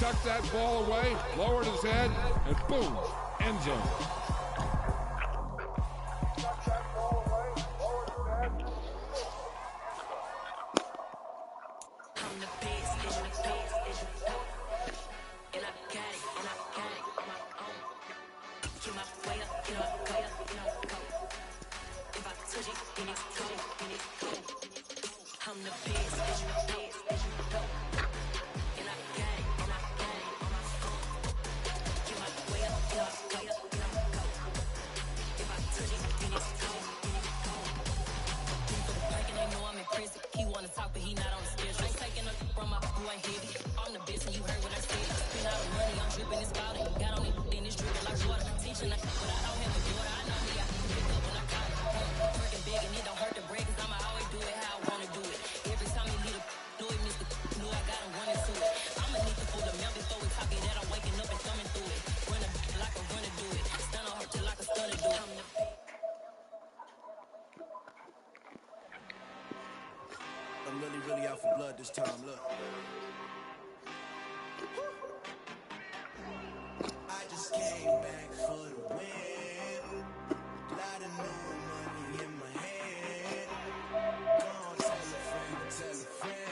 tucked that ball away, lowered his head, and boom, end zone. I'm really out for blood this time, look. I just came back for the win. Lot of new money in my hand. Go on, tell a friend.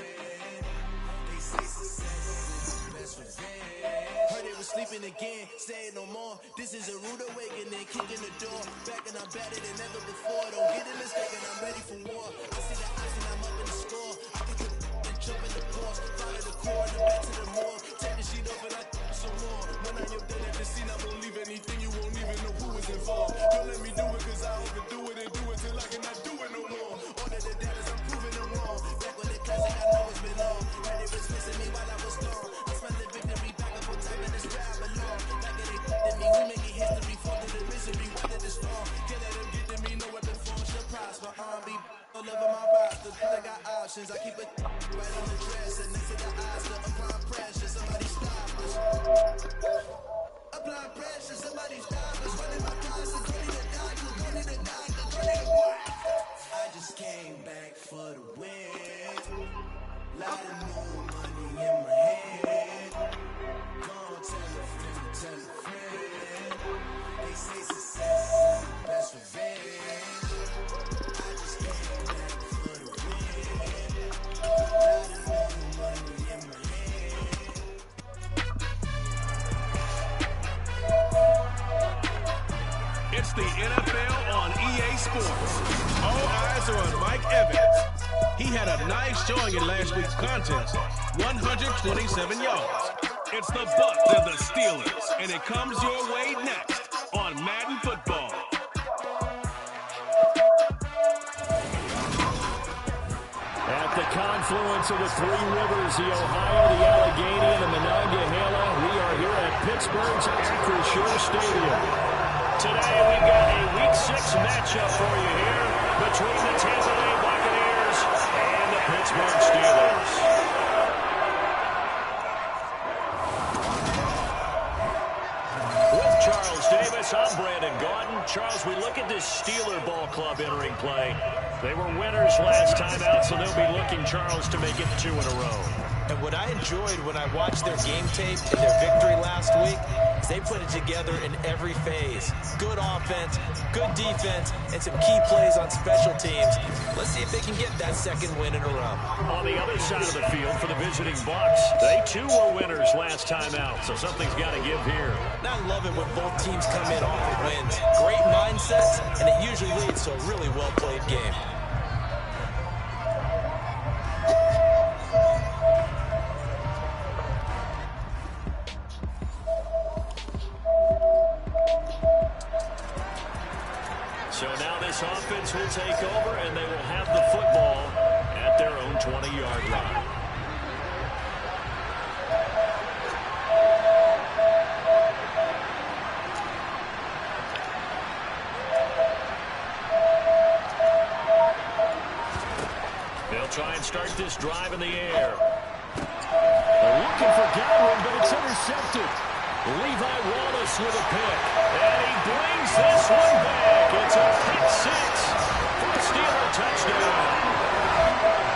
They say success is the best revenge. Heard they was sleeping again, say it no more. This is a rude awakening, kicking the door. Back and I'm better than ever before. Don't get it mistaken, I'm ready for war. I see the eyes and I'm up in the score. I can get and jump in the course. Follow the core and the back to the morgue. Take the sheet off and I some more. When I am done at the scene, I won't leave anything. You won't even know who is involved. Don't let me do it cause I overdo it and do it till I cannot do it no more. All of the data, I'm proving them wrong. Back when the classic, I know it's been long. Heard it was missing me while I was gone. I smell the victory back up on time and it's where I belong. Like it ain't to me, we making history. Fall to the misery, why did this fall? Can't let them get to me, know what the phone should prosper. R&B all over my roster. I got options, I keep it right on the dress. And next to the eyes, the applying pressure. Somebody stop us. Applying pressure, somebody stop us. Running my closet, go need a doctor, go need a doctor, go need a what? I just came back for the win. Lot of new money in my hand. Go on, tell a friend. They say success is the best revenge. I just came back for the win. Lot of new money in my hand. It's the NFL on EA Sports. All eyes are on Mike Evans. He had a nice showing in last week's contest, 127 yards. It's the Bucs and the Steelers, and it comes your way next on Madden Football. At the confluence of the three rivers, the Ohio, the Allegheny, and the Monongahela, we are here at Pittsburgh's Acrisure Stadium. Today we've got a Week 6 matchup for you here between the Tampa Bay Buccaneers and the Pittsburgh Steelers. With Charles Davis, I'm Brandon Gaudin. Charles, we look at this Steeler Ball Club entering play. They were winners last time out, so they'll be looking, Charles, to make it 2 in a row. And what I enjoyed when I watched their game tape and their victory last week is they put it together in every phase. Good offense, good defense, and some key plays on special teams. Let's see if they can get that second win in a row. On the other side of the field for the visiting Bucs, they too were winners last time out, so something's got to give here. And I love it when both teams come in off of wins. Great mindsets, and it usually leads to a really well-played game. So now this offense will take over, and they will have the football at their own 20-yard line. They'll try and start this drive in the air. They're looking for Godwin, but it's intercepted. Levi Wallace with a pick. And he brings this one back. It's a pick six for a Steeler touchdown.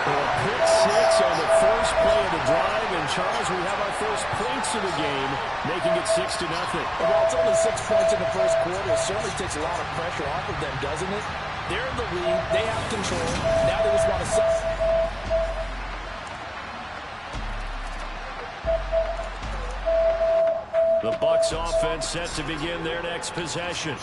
A pick six on the first play of the drive, and Charles, we have our first points of the game, making it 6-0. Well, it's only 6 points in the first quarter. It certainly takes a lot of pressure off of them, doesn't it? They're in the lead. They have control. Now they just want to set. The Bucs offense set to begin their next possession.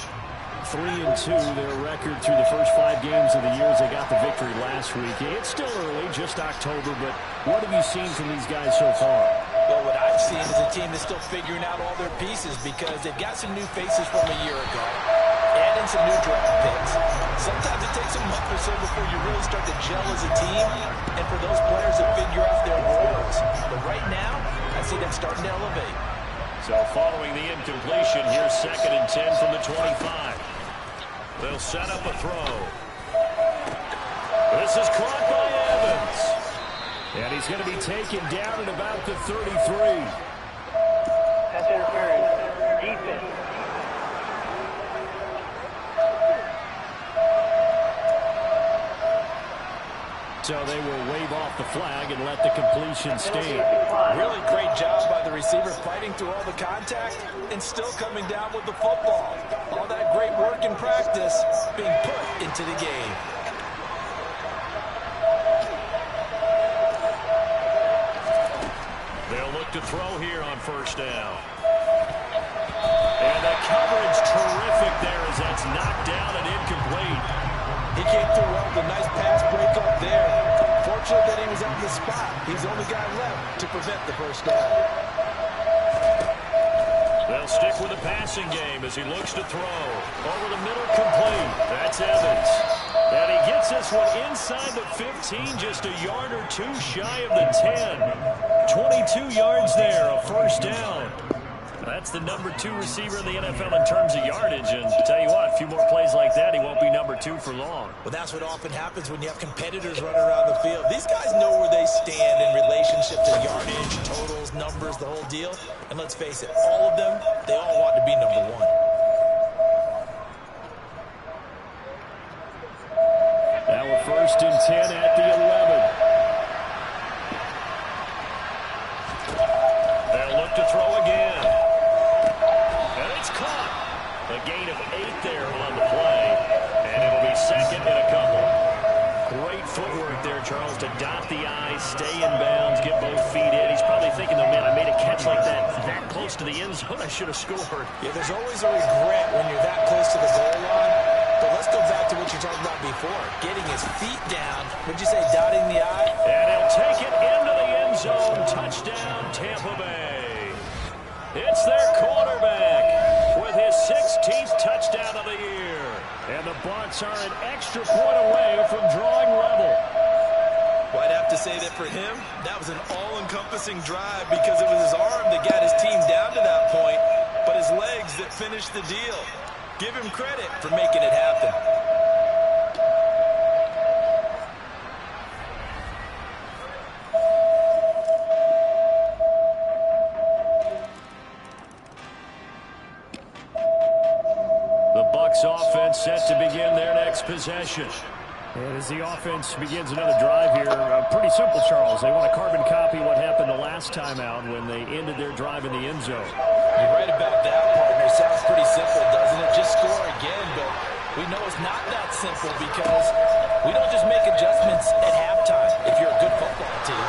3-2, their record through the first 5 games of the year as they got the victory last week. It's still early, just October, but what have you seen from these guys so far? Well, what I've seen is a team that's still figuring out all their pieces because they've got some new faces from a year ago, adding some new draft picks. Sometimes it takes a month or so before you really start to gel as a team, and for those players to figure out their roles. But right now, I see them starting to elevate. So following the incompletion, here's 2nd and 10 from the 25. They'll set up a throw. This is caught by Evans. And he's going to be taken down at about the 33. Pass interference. Defense. So they will wave off the flag and let the completion stand. Really great job by the receiver fighting through all the contact and still coming down with the football. All that great work in practice being put into the game. They'll look to throw here on 1st down. And the coverage terrific there as that's knocked down and incomplete. He came through well with a nice pass break up there. Fortunate that he was on the spot. He's the only guy left to prevent the 1st down. They'll stick with the passing game as he looks to throw. Over the middle, complete. That's Evans. And he gets this one inside the 15, just a yard or 2 shy of the 10. 22 yards there, a 1st down. That's the number 2 receiver in the NFL in terms of yardage. And tell you what, a few more plays like that, he won't be number 2 for long. Well, that's what often happens when you have competitors running around the field. These guys know where they stand in relationship to yardage, totals, numbers, the whole deal. And let's face it, all of them, they all want to be number 1. Now a 1st and 10 at the 11. They'll look to throw again. And it's caught. A gain of 8 there on the play. And it'll be 2nd and a couple. Great footwork there, Charles, to dot the I, stay in bounds, get both feet in. He's probably thinking, though, man, I made a catch like that close to the end zone. I should have scored. Yeah, there's always a regret when you're that close to the goal line. But let's go back to what you talked about before. Getting his feet down. Would you say dotting the I? And he'll take it into the end zone. Touchdown, Tampa Bay. It's their quarterback with his 16th touchdown of the year. And the Bucs are an extra point away from drawing level. Well, I'd have to say that for him, that was an all-encompassing drive because it was his arm that got his team down to that point, but his legs that finished the deal. Give him credit for making it happen. The Bucs offense set to begin their next possession. And as the offense begins another drive here, pretty simple, Charles. They want to carbon copy what happened the last time out when they ended their drive in the end zone. You're right about that, partner. Sounds pretty simple, doesn't it? Just score again, but we know it's not that simple because we don't just make adjustments at halftime if you're a good football team.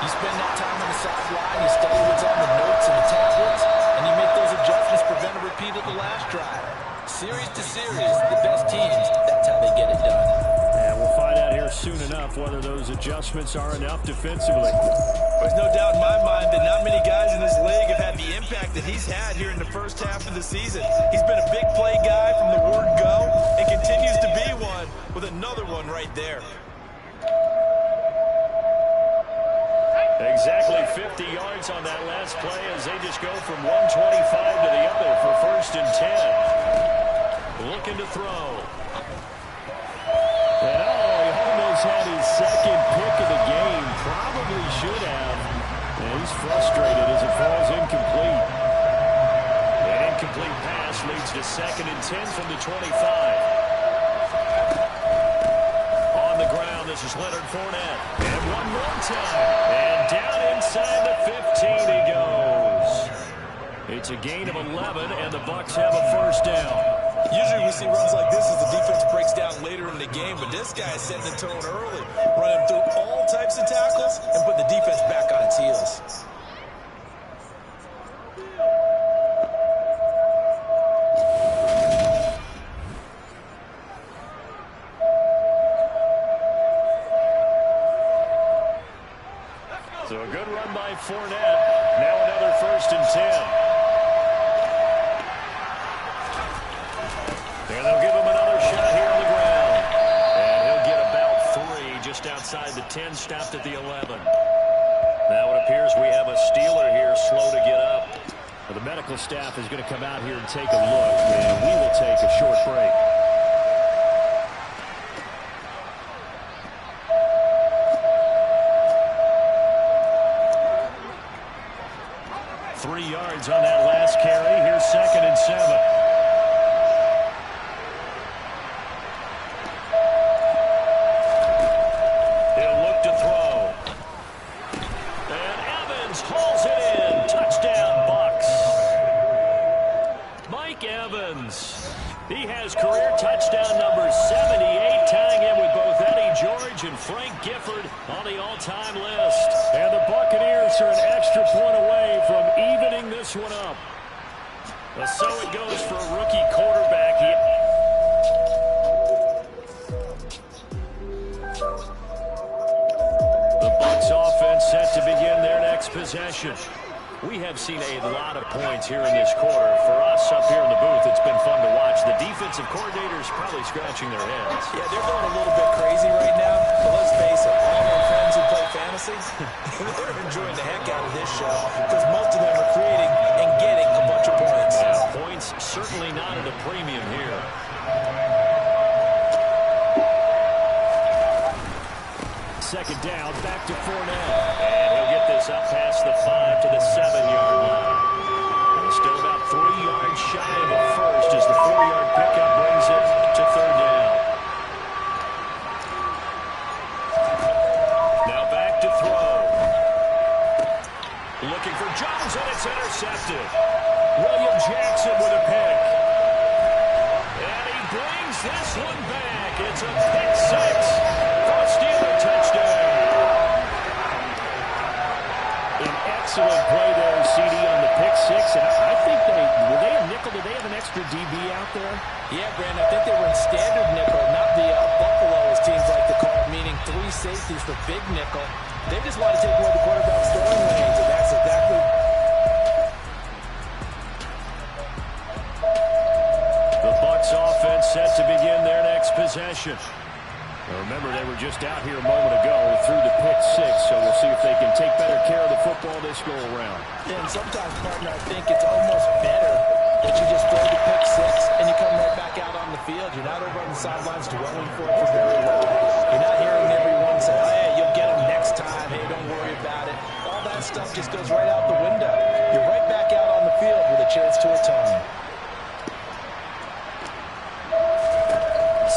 You spend that time on the sideline, you study what's on the notes and the tablets, and you make those adjustments, prevent a repeat of the last drive. Series to series, the best teams, that's how they get it done. And we'll find out here soon enough whether those adjustments are enough defensively. There's no doubt in my mind that not many guys in this league have had the impact that he's had here in the first half of the season. He's been a big play guy from the word go and continues to be one with another one right there. Exactly 50 yards on that last play as they just go from 125 to the other for 1st and 10. Looking to throw. And he almost had his 2nd pick of the game. Probably should have. And he's frustrated as it falls incomplete. An incomplete pass leads to 2nd and 10 from the 25. On the ground, this is Leonard Fournette. And one more time. And down inside the It's a gain of 11, and the Bucs have a first down. Usually we see runs like this as the defense breaks down later in the game, but this guy is setting the tone early, running through all types of tackles and putting the defense back on its heels. So a good run by Fournette. Now another 1st and 10. And they'll give him another shot here on the ground. And he'll get about 3 just outside the 10, stopped at the 11. Now it appears we have a Steeler here slow to get up. Well, the medical staff is going to come out here and take a look, and we will take a short break. On that last carry. Here's 2nd and 7. He'll look to throw. And Evans hauls it in. Touchdown, Bucs. Mike Evans. He has career touchdown number 78, tying in with both Eddie George and Frank Gifford on the all-time list. And the Buccaneers are an extra point away from evening this one up. So it goes for a rookie quarterback. The Bucs offense set to begin their next possession. We have seen a lot of points here in this quarter. For us up here in the booth, it's been fun to watch. The defensive coordinators probably scratching their heads. Yeah, they're going a little bit crazy right now. But let's face it, all our friends who play fantasy, they're enjoying the heck out of this show because most of them are creating and getting a bunch of points. Yeah, points certainly not at a premium here. Second down, back to Fournette. And he'll get this up past the 5 to the 7-yard line. And still about 3 yards shy of a first as the 4-yard pickup brings it to 3rd down. Now back to throw. Looking for Jones, and it's intercepted. William Jackson with a pick. And he brings this one back. It's a pick 6. Steeler touchdown. An excellent play there, CD, on the pick 6. And I think were they a nickel? Did they have an extra DB out there? Yeah, Brandon, I think they were in standard nickel, not the Buffalo, as teams like to call it, meaning 3 safeties for big nickel. They just want to take away the quarterback's throwing lanes, and that's exactly. The Bucs offense set to begin their next possession. Remember, they were just out here a moment ago through the pick 6, so we'll see if they can take better care of the football this go-around. And sometimes, partner, I think it's almost better that you just throw the pick 6 and you come right back out on the field. You're not over on the sidelines dwelling for it for very long. You're not hearing everyone say, oh, hey, you'll get them next time. Hey, don't worry about it. All that stuff just goes right out the window. You're right back out on the field with a chance to atone.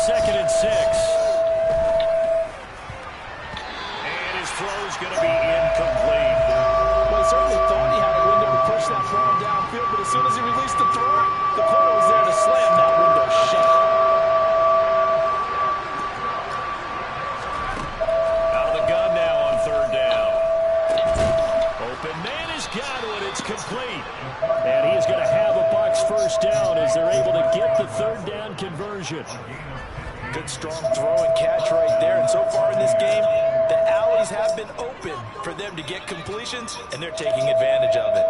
2nd and 6. Throw's going to be incomplete. Well, he certainly thought he had a window to push that ball downfield, but as soon as he released the throw, the corner was there to slam that window shut. Out of the gun now on 3rd down. Open man has got it. It's complete. And he is going to have a Bucs first down as they're able to get the 3rd down conversion. Good, strong throw and catch right there. And so far in this game, the alleys have been open for them to get completions, and they're taking advantage of it.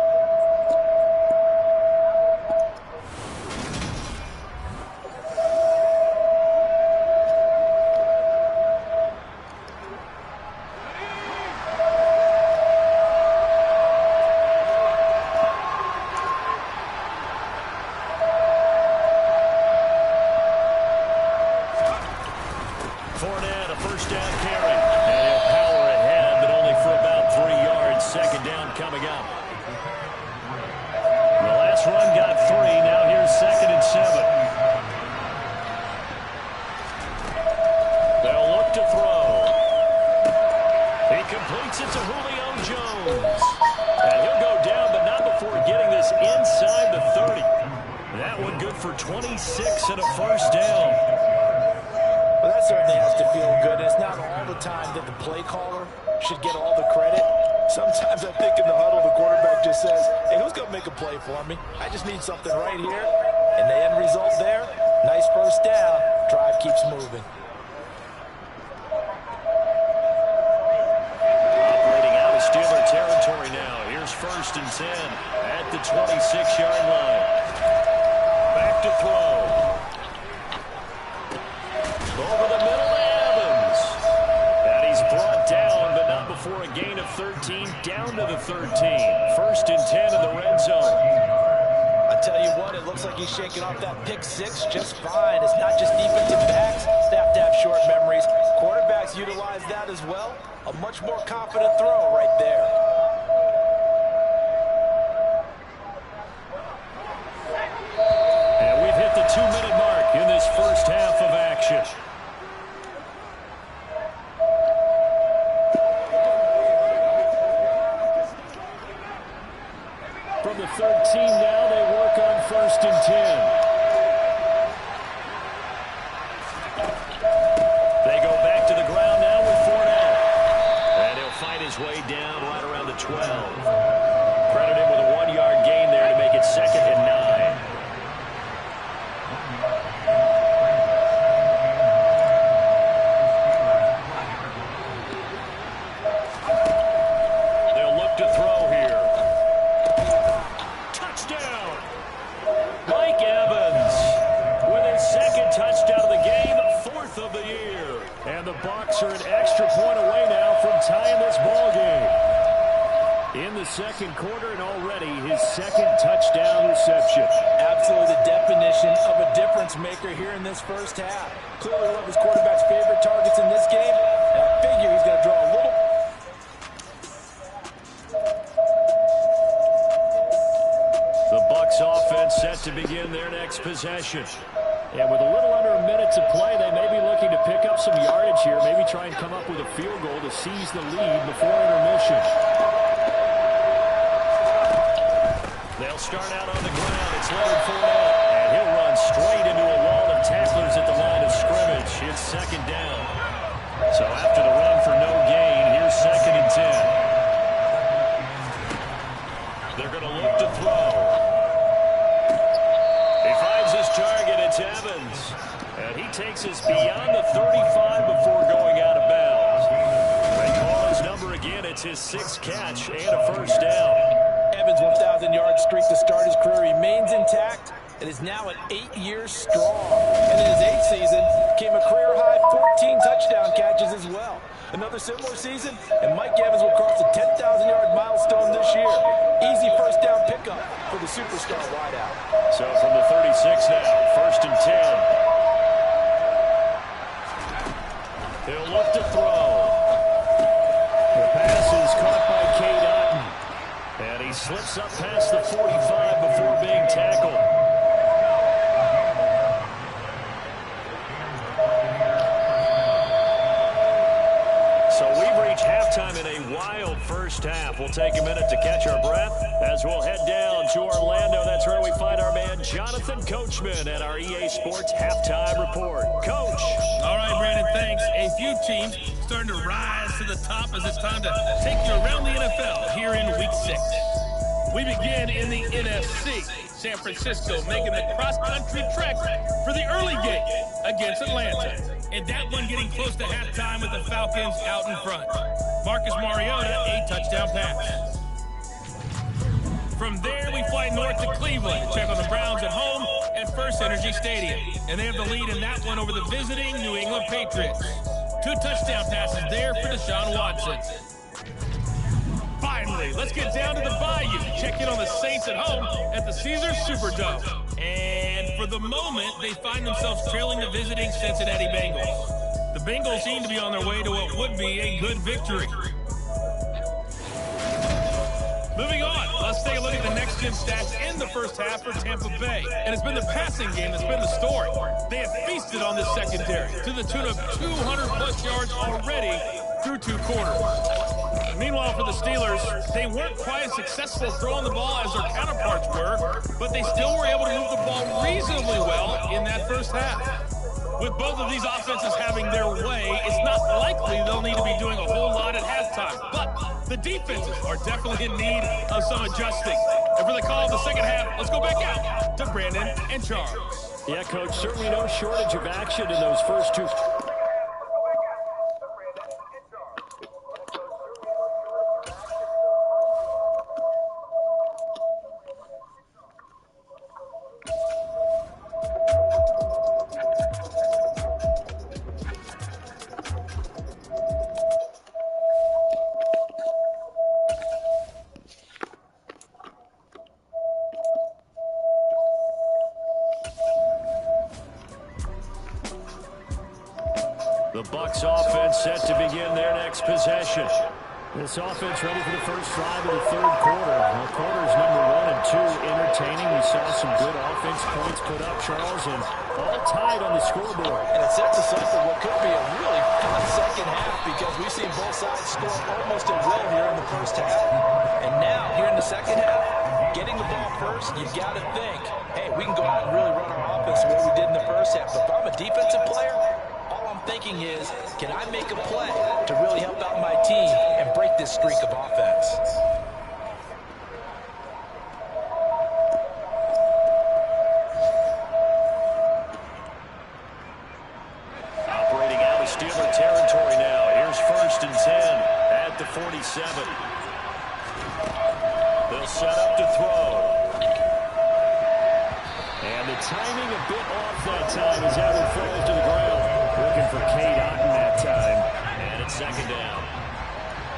Fournette, a first down carry. And he'll power ahead, but only for about 3 yards. 2nd down coming up. The last run got 3. Now here's 2nd and 7. They'll look to throw. He completes it to Julio Jones. And he'll go down, but not before getting this inside 26 and a first down. Well, that certainly has to feel good. It's not all the time that the play caller should get all the credit. Sometimes I think in the huddle, the quarterback just says, hey, who's going to make a play for me? I just need something right here. And the end result there, nice first down. Drive keeps moving. Operating out of Steeler territory now. Here's 1st and 10 at the 26-yard line. Back to throw. Over the middle to Evans. And he's brought down, but not before a gain of 13, down to the 13. 1st and 10 in the red zone. I tell you what, it looks like he's shaking off that pick six just fine. It's not just defensive backs that have to have short memories. Quarterbacks utilize that as well. A much more confident throw right there. And we've hit the 2-minute mark in this first half of action. From the 13 now, they work on 1st and 10. They go back to the ground now with Fournette. And he'll fight his way down right around the 12. Credit him with a 1-yard gain there to make it 2nd and 9. They'll look to throw here. Touchdown! Mike Evans with his 2nd touchdown of the game, 4th of the year. And the Bucs are an extra point away now from tying this ball game. In the 2nd quarter, and already his 2nd touchdown reception. Absolutely the definition of a difference maker here in this first half. Clearly one of his quarterback's favorite targets in this game, and I figure he's going to draw a little. The Bucs offense set to begin their next possession. And with a little under a minute to play, they may be looking to pick up some yardage here, maybe try and come up with a field goal to seize the lead before intermission. They'll start out on the ground. It's Leonard Fournette. And he'll run straight into a wall of tacklers at the line of scrimmage. It's 2nd down. So after the run for no gain, here's 2nd and 10. They're going to look to throw. He finds his target. It's Evans. And he takes us beyond the 35 before going out of bounds. They call his number again. It's his 6th catch and a first down. Evans' 1,000-yard streak to start his career remains intact and is now at 8 years strong. And in his 8th season, came a career-high 14 touchdown catches as well. Another similar season, and Mike Evans will cross the 10,000-yard milestone this year. Easy first down pickup for the superstar wideout. So from the 36 now, 1st and 10. He'll look to throw. The pass is caught by Cade Otton. And he slips up past the 45 before being tackled. So we've reached halftime in a wild first half. We'll take a minute to catch our breath as we'll head down to Orlando. That's where we find our man Jonathan Coachman at our EA Sports Halftime Report. Coach. All right, Brandon, thanks. A few teams starting to rise to the top as it's time to take you around the NFL here in Week 6. We begin in the NFC. San Francisco making the cross-country trek for the early game against Atlanta. And that one getting close to halftime with the Falcons out in front. Marcus Mariota, a touchdown pass. From there, we fly north to Cleveland to check on the Browns at home at First Energy Stadium. And they have the lead in that one over the visiting New England Patriots. 2 touchdown passes there for Deshaun Watson. Finally, let's get down to the Bayou. Check in on the Saints at home at the Caesars Superdome. And for the moment, they find themselves trailing the visiting Cincinnati Bengals. The Bengals seem to be on their way to what would be a good victory. Moving on, let's take a look at the next-gen stats in the first half for Tampa Bay. And it's been the passing game that's been the story. They have feasted on this secondary to the tune of 200-plus yards already through 2 quarters. Meanwhile, for the Steelers, they weren't quite as successful throwing the ball as their counterparts were, but they still were able to move the ball reasonably well in that first half. With both of these offenses having their way, it's not likely they'll need to be doing a whole lot at halftime. But the defenses are definitely in need of some adjusting. And for the call of the second half, let's go back out to Brandon and Charles. Yeah, Coach, certainly no shortage of action in those first two. The Bucs offense set to begin their next possession. This offense ready for the first drive of the third quarter. Well, quarters number 1 and 2 entertaining. We saw some good offense points put up, Charles, and all tied on the scoreboard. And it sets us up for what could be a really fun second half because we've seen both sides score almost at will here in the first half. And now, here in the second half, getting the ball first, you've got to think, hey, we can go out and really run our offense the way we did in the first half. But if I'm a defensive player, thinking is, can I make a play to really help out my team and break this streak of offense? Operating out of Steeler territory now. Here's 1st and 10 at the 47. They'll set up to throw. And the timing a bit off that time as that one falls to the ground. Looking for Cade Otton that time. And it's second down.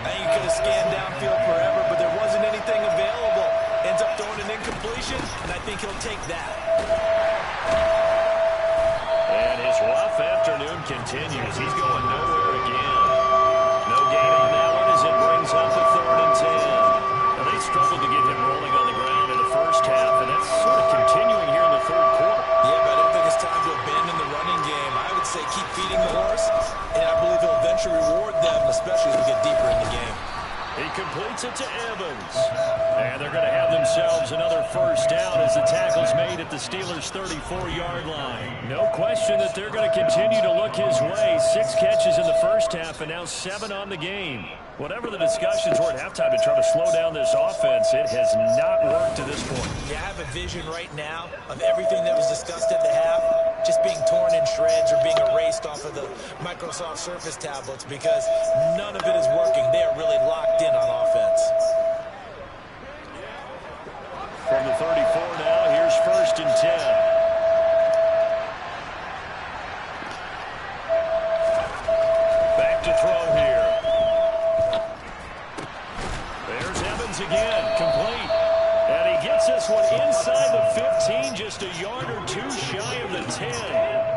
I think you could have scanned downfield forever, but there wasn't anything available. Ends up throwing an incompletion, and I think he'll take that. And his rough afternoon continues. He's going nowhere again. No gain on that one as it brings up a 3rd and 10. Now, they struggled to get him rolling on the ground in the first half, and that's sort of continuing here in the third quarter. Yeah, but I don't think it's time to abandon the running game. I would say keep feeding the horse, and I believe he'll eventually reward them, especially as we get deeper in the game. He completes it to Evans. And they're going to have themselves another first down as the tackle's made at the Steelers' 34-yard line. No question that they're going to continue to look his way. 6 catches in the first half and now 7 on the game. Whatever the discussions were at halftime to try to slow down this offense, it has not worked to this point. Yeah, I have a vision right now of everything that was discussed at the half just being torn in shreds or being erased off of the Microsoft Surface tablets because none of it is working. They are really locked in on offense. From the 34 now, here's 1st and 10. Back to throw here. There's Evans again, complete. And he gets this one inside the 15, just a yard or 2 shy of the 10.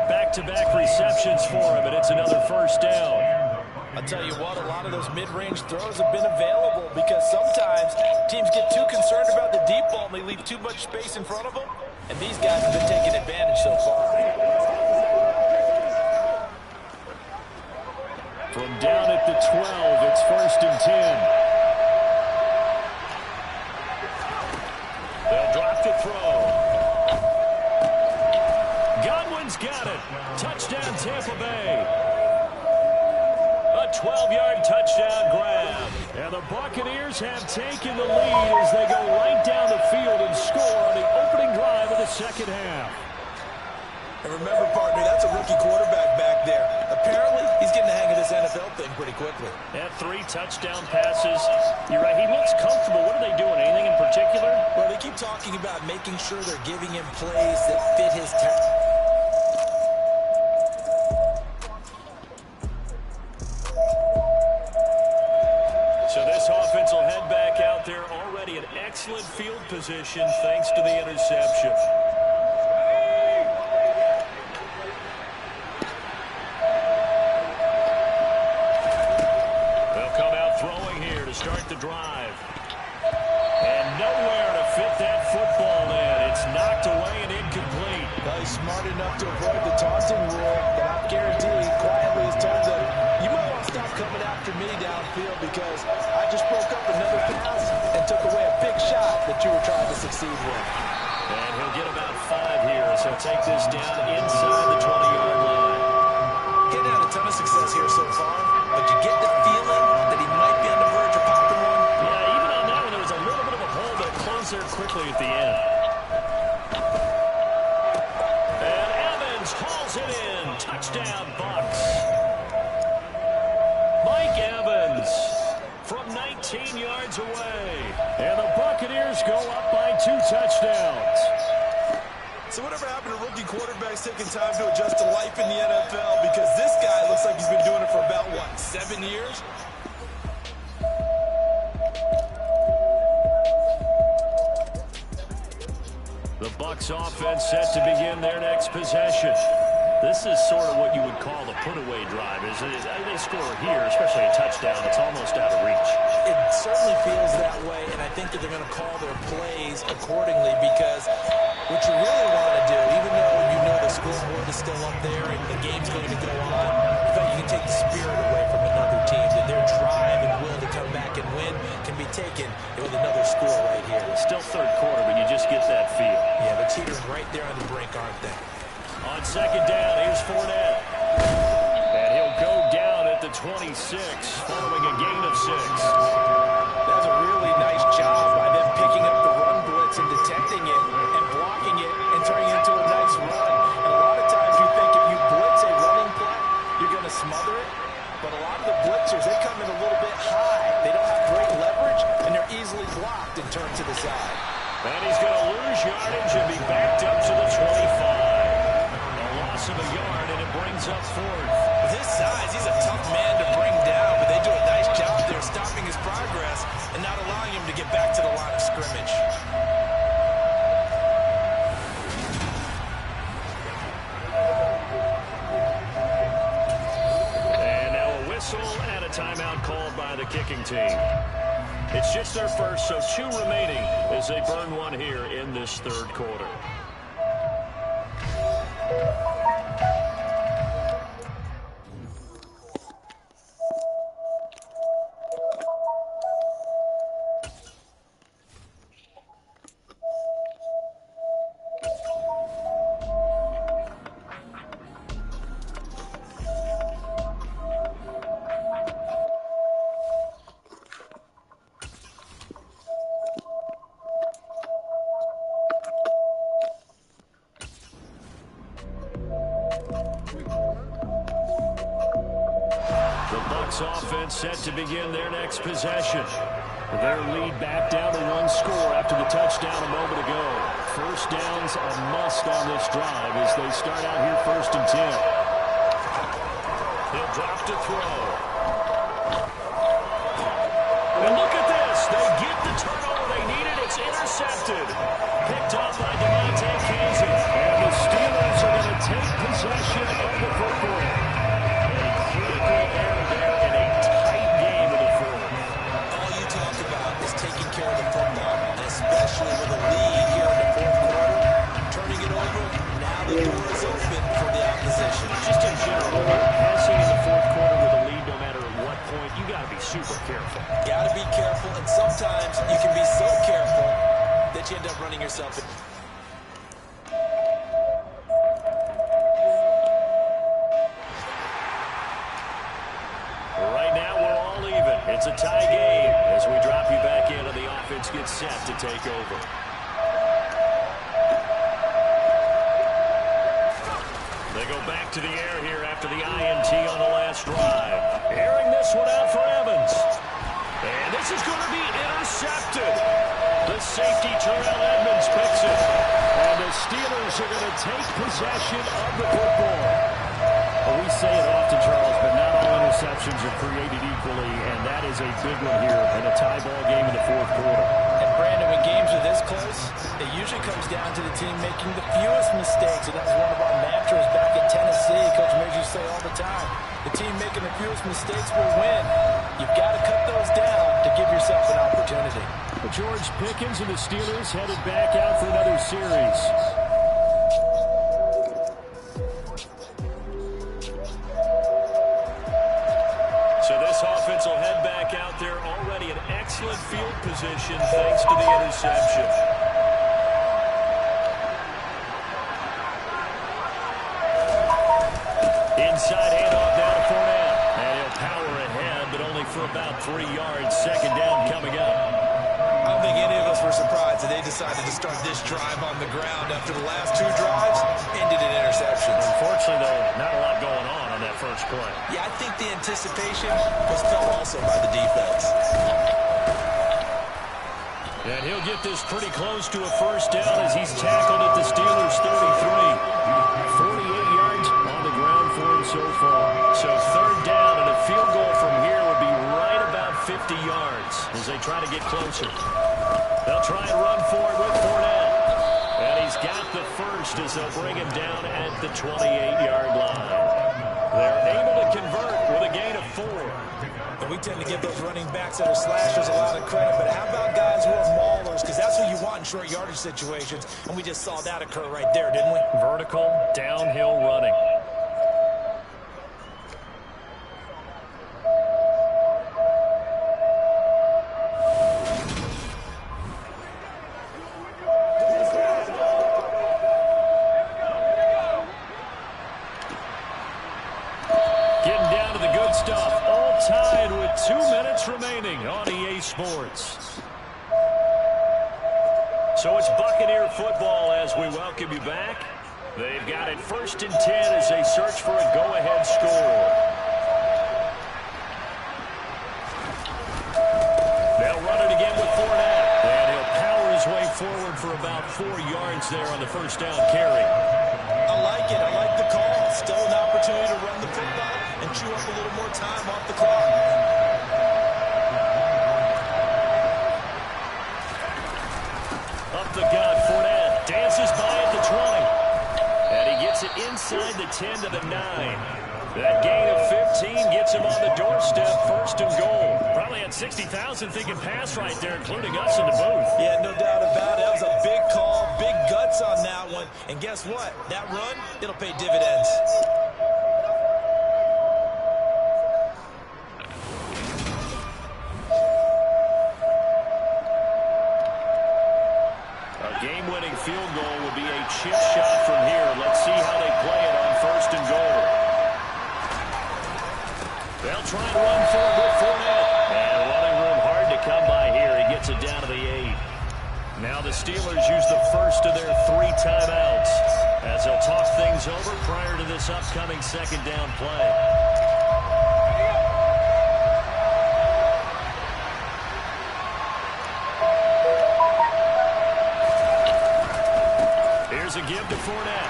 Back-to-back receptions for him, and it's another first down. I'll tell you what, a lot of those mid-range throws have been available because sometimes teams get too concerned about the deep ball and they leave too much space in front of them. And these guys have been taking advantage so far. From down at the 12, it's 1st and 10. They'll drop to throw. Godwin's got it. Touchdown, Tampa Bay. A 12-yard touchdown grab. And the Buccaneers have taken the lead as they go right down the field and score on the opening drive of the second half. And remember, partner, that's a rookie quarterback back there. Apparently, he's getting the hang of this NFL thing pretty quickly. Had 3 touchdown passes. You're right, he looks comfortable. What are they doing? Anything in particular? Well, they keep talking about making sure they're giving him plays that fit his talent. So this offense will head back out there already in excellent field position thanks to the interception. They'll come out throwing here to start the drive. And nowhere to fit that football in. It's knocked away and incomplete. Well, he's smart enough to avoid the taunting rule, but I guarantee he quietly has told them, you might want to stop coming after me downfield because I just broke up another pass and took away a big shot that you were trying to succeed with. And he'll get about 5 here, so take this down inside the 20-yard line. He's had a ton of success here so far, but you get the feeling that he might be on the verge of popping one. Yeah, even on that one, there was a little bit of a hole that closed there quickly at the end. And Evans hauls it in. Touchdown, Bucs. Mike Evans from 19 yards away. And the Buccaneers go up by 2 touchdowns. So whatever happened to rookie quarterbacks taking time to adjust to life in the NFL? Because this guy looks like he's been doing it for about, what, 7 years? The Bucs offense set to begin their next possession. This is sort of what you would call the put-away drive. They score here, especially a touchdown. It's almost out of reach. It certainly feels that way, and I think that they're going to call their plays accordingly because what you really want to do, even though you know the scoreboard is still up there and the game's going to go on, in fact, you can take the spirit away from another team, that their drive and will to come back and win can be taken with another score right here. It's still third quarter, but you just get that feel. Yeah, the teetering right there on the brink, aren't they? On second down, here's Fournette. And he'll go down at the 26, following a gain of 6. That's a really nice job by them picking up the run blitz and detecting it and blocking it and turning it into a nice run. And a lot of times you think if you blitz a running play, you're going to smother it. But a lot of the blitzers, they come in a little bit high. They don't have great leverage, and they're easily blocked and turned to the side. And he's going to lose yardage and be backed up to the 25. Of a yard, and it brings up 4th. With his size, he's a tough man to bring down, but they do a nice job there stopping his progress and not allowing him to get back to the line of scrimmage. And now a whistle and a timeout called by the kicking team. It's just their first, so 2 remaining as they burn one here in this third quarter. Offense set to begin their next possession. Their lead back down to 1 score after the touchdown a moment ago. First down's a must on this drive as they start out here 1st and 10. He'll drop to throw. And look at this. They get the turnover they needed. It's intercepted. Picked off by Demonte Casey. And the Steelers are going to take possession of the football. A critical error there in a tight game of the 4th. All you talk about is taking care of the football, especially with a lead here in the 4th quarter. Turning it over, now the door is open for the opposition. Just in general, passing in the 4th quarter with a lead no matter at what point, you got to be super careful. Got to be careful, and sometimes you can be so careful that you end up running yourself in. Right now, we're all even. It's a tie game as we drop you back in and the offense gets set to take over. They go back to the air here after the INT on the last drive. Airing this one out for Evans. And this is going to be intercepted. The safety, Terrell Edmonds, picks it. And the Steelers are going to take possession of the football. Well, we say it often, Charles, but not all interceptions are created equally, and that is a big one here in a tie ball game in the 4th quarter. And Brandon, when games are this close, it usually comes down to the team making the fewest mistakes, and that was one of our mantras back in Tennessee. Coach made you say all the time, the team making the fewest mistakes will win. You've got to cut those down to give yourself an opportunity. George Pickens and the Steelers headed back out for another series. So this offense will head back out there already an completion thanks to the interception. Inside handoff down to Fournette. And he'll power ahead, but only for about 3 yards. Second down coming up. I don't think any of us were surprised that they decided to start this drive on the ground after the last 2 drives ended in interceptions. Unfortunately, though, not a lot going on that first play. Yeah, I think the anticipation was felt also by the defense. And he'll get this pretty close to a first down as he's tackled at the Steelers' 33. 48 yards on the ground for him so far. So third down and a field goal from here would be right about 50 yards as they try to get closer. They'll try and run for it with Fournette. And he's got the first as they'll bring him down at the 28-yard line. They're able to convert with a gain of 4. And we tend to give those running backs that are slashers a lot of credit, but how about guys who are maulers? Because that's what you want in short yardage situations, and we just saw that occur right there, didn't we? Vertical, downhill running. Getting down to the good stuff. All tied with 2 minutes remaining on EA Sports. So it's Buccaneer football as we welcome you back. They've got it 1st and 10 as they search for a go-ahead score. They'll run it again with Fournette. And he'll power his way forward for about 4 yards there on the first down carry. I like it. I like the call. Still an opportunity to run the football and chew up a little more time off the clock. Up the gut, Fournette dances by at the 20. And he gets it inside the 10 to the 9. That gain of 15 gets him on the doorstep, 1st and goal. Probably had 60,000 thinking pass right there, including us in the booth. Yeah, no doubt about it. That was a big call, big guts on that one. And guess what? That run, it'll pay dividends. A game-winning field goal would be a chip shot from here. Let's see how they play it on 1st and goal. They'll try and run for it with Fournette. And running room hard to come by here. He gets it down to the 8. Now the Steelers use the first of their 3 timeouts as they'll talk things over prior to this upcoming second down play. Here's a give to Fournette.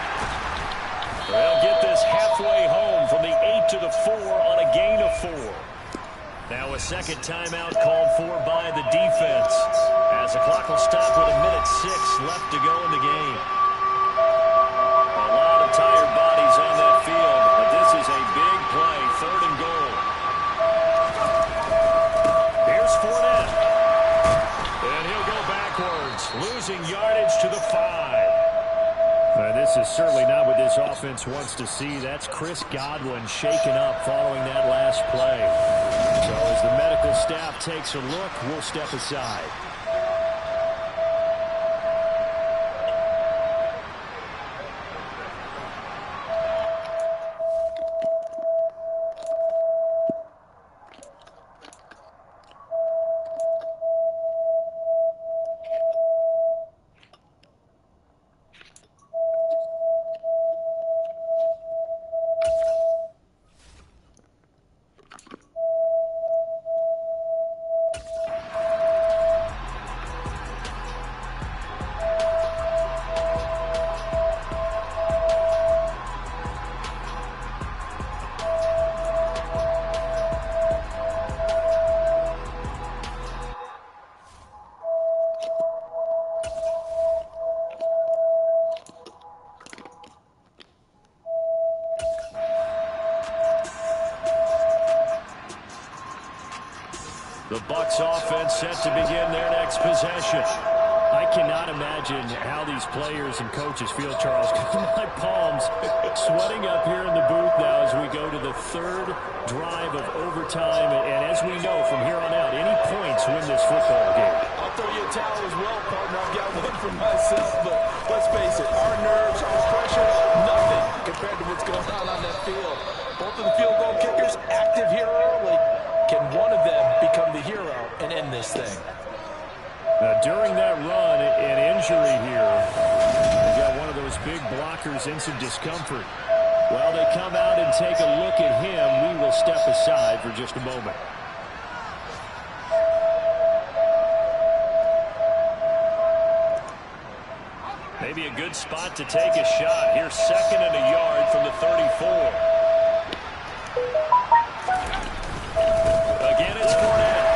They'll get this halfway home from the 8 to the 4 on a gain of 4. Now a second timeout called for by the defense as the clock will stop with 1:06 left to go in the game. A lot of tired bodies on that field, but this is a big play, 3rd and goal. Here's Fournette. And he'll go backwards, losing yardage to the 5. This is certainly not what this offense wants to see. That's Chris Godwin shaken up following that last play. So as the medical staff takes a look, we'll step aside. The Bucs offense set to begin their next possession. I cannot imagine how these players and coaches feel, Charles. My palms sweating up here in the booth now as we go to the third drive of overtime. And as we know, from here on out, any points win this football game. I'll throw you a towel as well, partner. I've got one for myself, but let's face it, our nerves, our pressure, nothing compared to what's going on that field. Both of the field goal kickers active here early. Can one of them become the hero and end this thing? During that run, an injury here. They got one of those big blockers in some discomfort. While they come out and take a look at him, we will step aside for just a moment. Maybe a good spot to take a shot. Here's 2nd and a yard from the 34. Again, it's Fournette.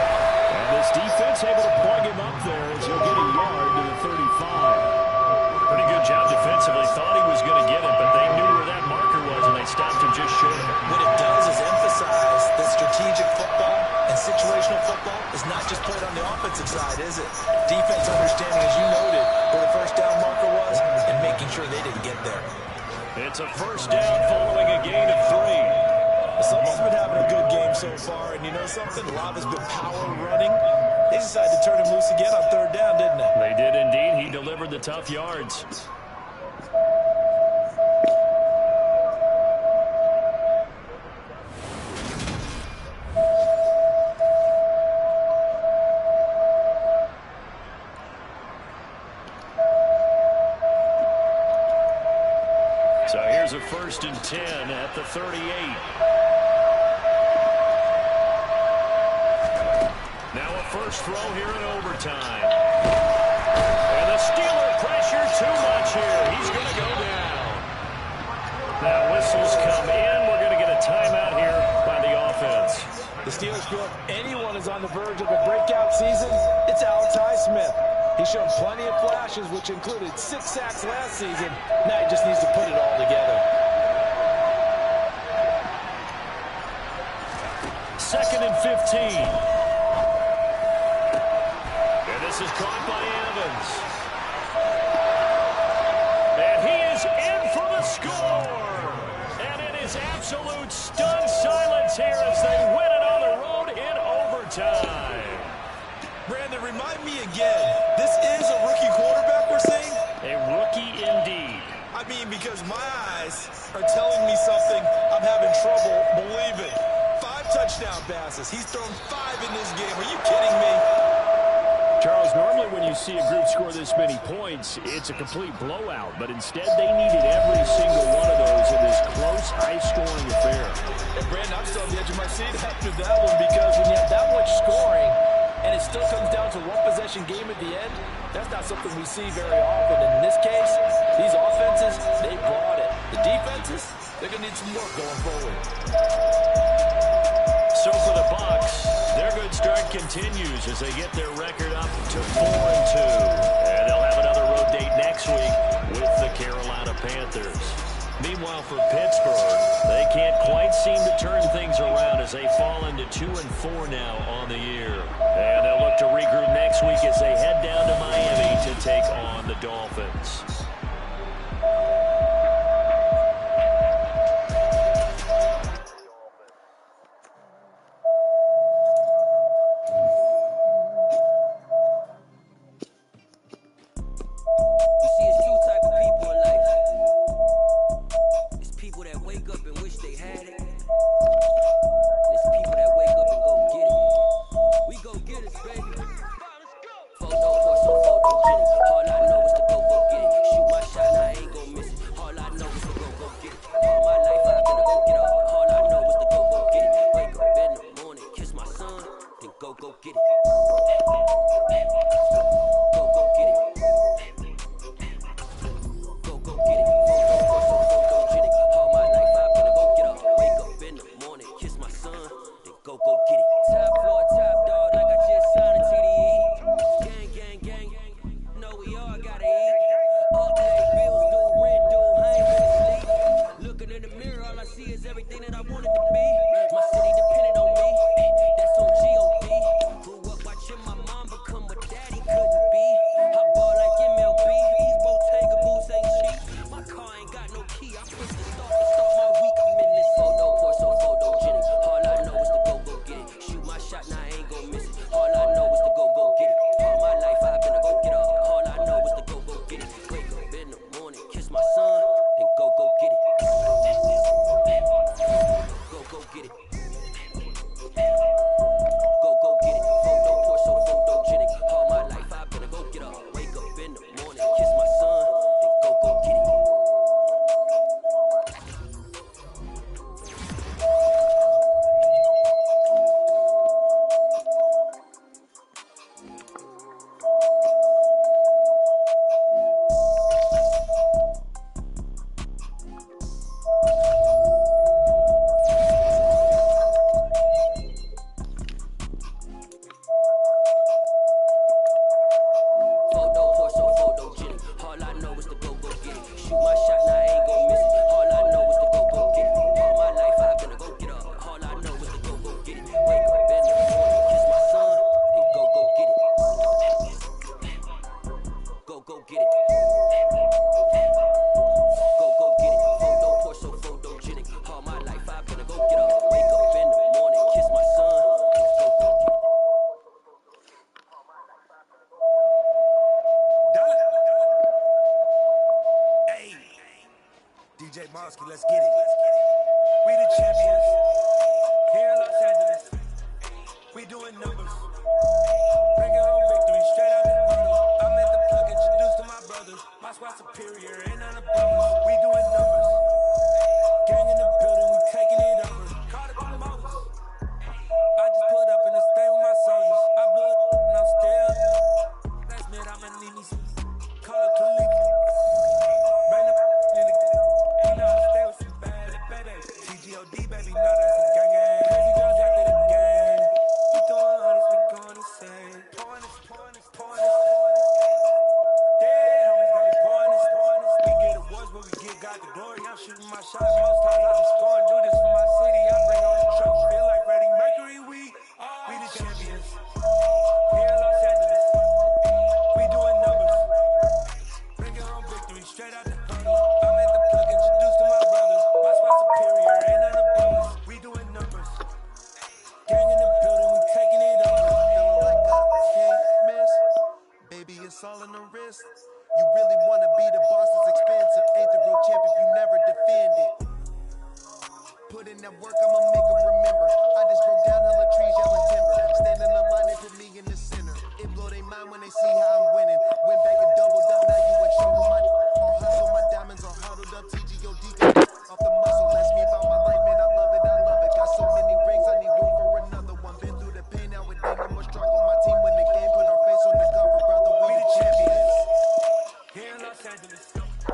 And this defense able to plug him up there as he'll get a yard to the 35. Pretty good job defensively. Thought he was going to get it, but they knew where that marker was, and they stopped him just short. What it does is emphasize that strategic football and situational football is not just played on the offensive side, is it? Defense understanding, as you noted, where the first down marker was and making sure they didn't get there. It's a first down following a gain of 3. Someone's been having a good game so far, and you know something? A lot has been power running. They decided to turn him loose again on 3rd down, didn't they? They did indeed. He delivered the tough yards. So here's a 1st and 10 at the 38. Now a first throw here in overtime. And the Steeler pressure too much here. He's going to go down. Now whistles come in. We're going to get a timeout here by the offense. The Steelers feel if anyone is on the verge of a breakout season, it's Alex Highsmith. He's shown plenty of flashes, which included 6 sacks last season. Now he just needs to put it all together. 2nd and 15. This is caught by Evans. And he is in for the score. And it is absolute stunned silence here as they win it on the road in overtime. Brandon, remind me again, this is a rookie quarterback we're seeing? A rookie indeed. I mean, because my eyes are telling me something I'm having trouble believing. 5 touchdown passes. He's thrown 5 in this game. Are you kidding me? Charles, normally when you see a group score this many points, it's a complete blowout. But instead, they needed every single one of those in this close, high-scoring affair. And Brandon, I'm still on the edge of my seat after that one because when you have that much scoring and it still comes down to 1-possession game at the end, that's not something we see very often. And in this case, these offenses, they brought it. The defenses, they're going to need some work going forward. So for the Bucs, their good start continues as they get their record up to 4-2. And they'll have another road date next week with the Carolina Panthers. Meanwhile, for Pittsburgh, they can't quite seem to turn things around as they fall into 2-4 now on the year. And they'll look to regroup next week as they head down to Miami to take on the Dolphins. I bought get it. Go get it. Photo poor, so photogenic. All my life I've been a go get up. Wake up in the morning, kiss my son. Go get it. Hey, DJ Mosky, let's get it. We the champions here in Los Angeles. We doing numbers. Bringing home victory straight out the bottle. I'm at the plug, introduced to my brothers. My squad superior, ain't none above us. We doing numbers. Gang in the building, we taking it over. Call it promoters. I just put up in the state with my soldiers. I blew it and I'm still. Last minute, I'ma need me some. Call up Khalifa. Bring the in the. You know I stay with some bad baby. TGOD, baby, know that's a gang gang. Crazy girls after the gang. We throwing hundreds, we going insane. Pouring this. Dead homies, baby, pouring this. We get awards, but we get God the glory. I'm shooting my shots most times. I just score and do this for my city. I bring on the truck, feel like Freddie Mercury. We the champions. Here in Los Angeles. We doing numbers. Bringing home victory straight out the huddle. I'm at the plug, introduced to my brothers. My spot superior, ain't none above us. We doing numbers. Gang in the building, we taking it over. Feeling like I can't miss. Baby, it's all in the wrist. You really wanna be the boss, it's expensive. Ain't the real champ if you never defend it. Put in that work, I'ma make 'em remember.